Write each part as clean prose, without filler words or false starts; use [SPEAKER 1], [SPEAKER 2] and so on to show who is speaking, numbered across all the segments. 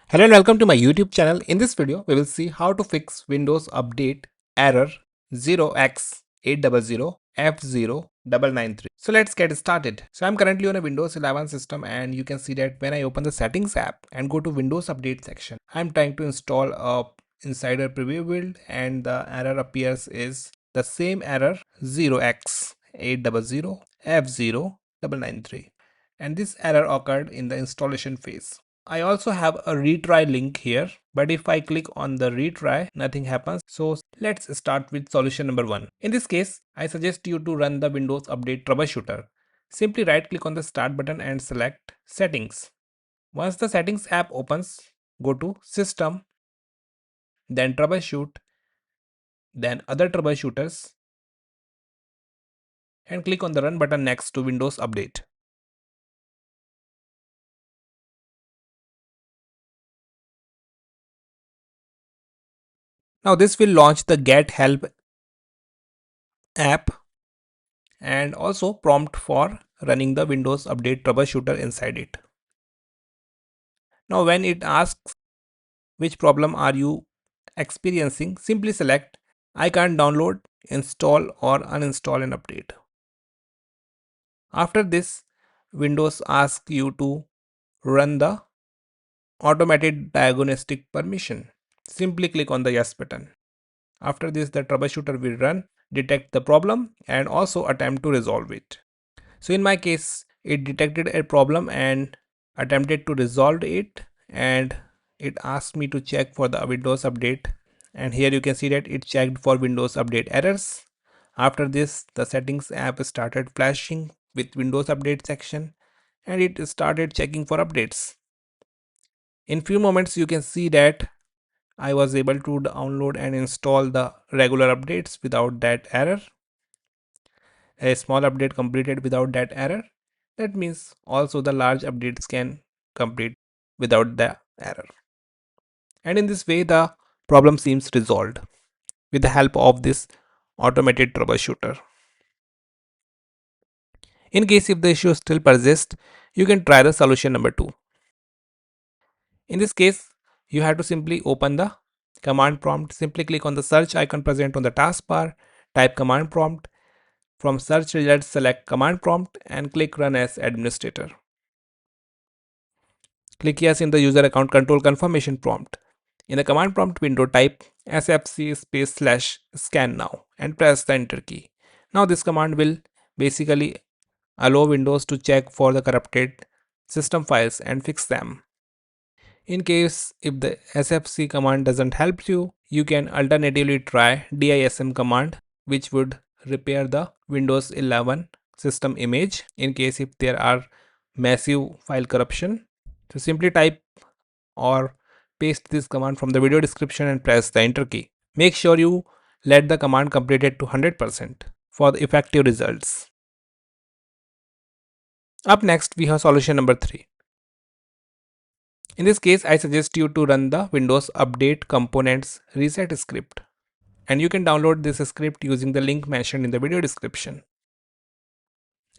[SPEAKER 1] Hello and welcome to my YouTube channel. In this video, we will see how to fix Windows Update error 0x800f0993. So let's get started. So I'm currently on a Windows 11 system and you can see that when I open the settings app and go to Windows Update section, I'm trying to install a insider preview build and the error appears is the same error 0x800f0993. And this error occurred in the installation phase. I also have a retry link here, but if I click on the retry, nothing happens. So let's start with solution number 1. In this case, I suggest you to run the Windows Update Troubleshooter. Simply right click on the start button and select settings. Once the settings app opens, go to system, then troubleshoot, then other troubleshooters, and click on the run button next to Windows Update. Now this will launch the Get Help app and also prompt for running the Windows Update Troubleshooter inside it. Now when it asks which problem are you experiencing, simply select I can't download, install or uninstall an update. After this, Windows asks you to run the automated diagnostic permission. Simply click on the yes button. After this, the troubleshooter will run, detect the problem and also attempt to resolve it. So in my case, it detected a problem and attempted to resolve it, and it asked me to check for the Windows update, and here you can see that it checked for Windows update errors. After this, the settings app started flashing with Windows update section and it started checking for updates. In few moments you can see that I was able to download and install the regular updates without that error. A small update completed without that error. That means also the large updates can complete without the error. And in this way, the problem seems resolved with the help of this automated troubleshooter. In case if the issue still persists, you can try the solution number 2. In this case, you have to simply open the command prompt. Simply click on the search icon present on the taskbar, type command prompt. From search results, select command prompt and click run as administrator. Click yes in the user account control confirmation prompt. In the command prompt window, type sfc /scannow and press the enter key. Now this command will basically allow Windows to check for the corrupted system files and fix them. In case if the sfc command doesn't help you, you can alternatively try DISM command, which would repair the Windows 11 system image in case if there are massive file corruption. So simply type or paste this command from the video description and press the enter key. Make sure you let the command completed to 100% for the effective results. Up next, we have solution number 3. In this case, I suggest you to run the Windows Update Components Reset script. And you can download this script using the link mentioned in the video description.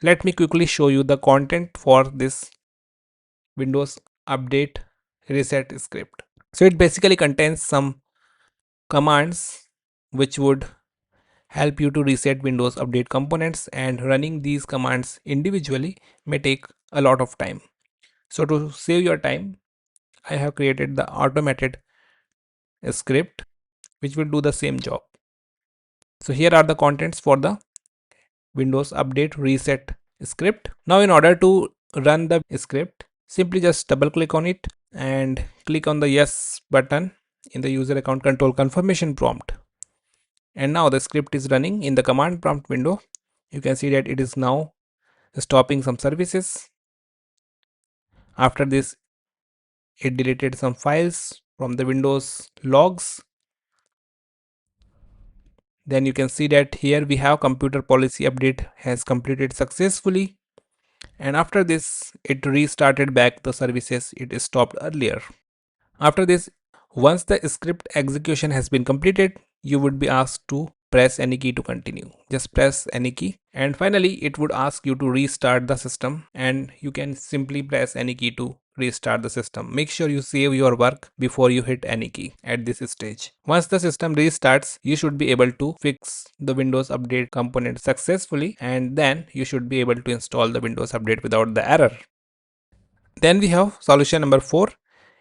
[SPEAKER 1] Let me quickly show you the content for this Windows Update Reset script. So it basically contains some commands which would help you to reset Windows Update components, and running these commands individually may take a lot of time. So to save your time, I have created the automated script which will do the same job. So here are the contents for the Windows Update Reset script. Now in order to run the script, simply just double click on it and click on the yes button in the user account control confirmation prompt. And now the script is running in the command prompt window. You can see that it is now stopping some services. After this, it deleted some files from the Windows logs. Then you can see that here we have computer policy update has completed successfully. And after this, it restarted back the services it stopped earlier. After this, once the script execution has been completed, you would be asked to press any key to continue. Just press any key, and finally it would ask you to restart the system, and you can simply press any key to restart the system. Make sure you save your work before you hit any key at this stage. Once the system restarts, you should be able to fix the Windows Update component successfully, and then you should be able to install the Windows Update without the error. Then we have solution number 4.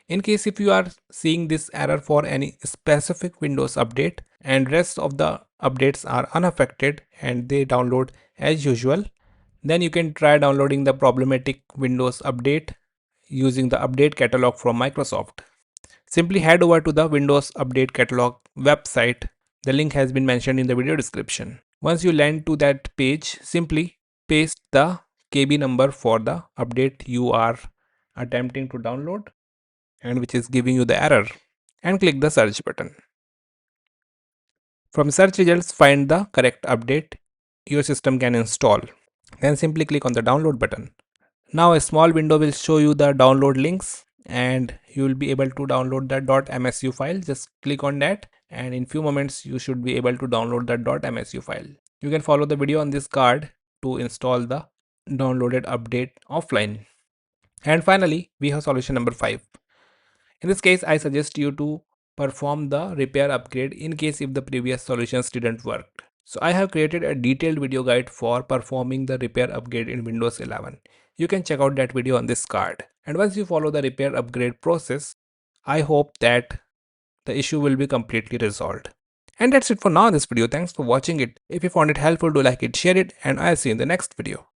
[SPEAKER 1] In case if you are seeing this error for any specific Windows update and rest of the updates are unaffected and they download as usual, then you can try downloading the problematic Windows update using the update catalog from Microsoft. Simply head over to the Windows Update Catalog website. The link has been mentioned in the video description. Once you land to that page, simply paste the KB number for the update you are attempting to download and which is giving you the error, and click the search button. From search results, find the correct update your system can install. Then simply click on the download button. Now a small window will show you the download links and you will be able to download the .msu file. Just click on that and in few moments you should be able to download the .msu file. You can follow the video on this card to install the downloaded update offline. And finally, we have solution number 5. In this case, I suggest you to perform the repair upgrade in case if the previous solutions didn't work. So I have created a detailed video guide for performing the repair upgrade in Windows 11. You can check out that video on this card. And once you follow the repair upgrade process, I hope that the issue will be completely resolved. And that's it for now in this video. Thanks for watching it. If you found it helpful, do like it, share it, and I'll see you in the next video.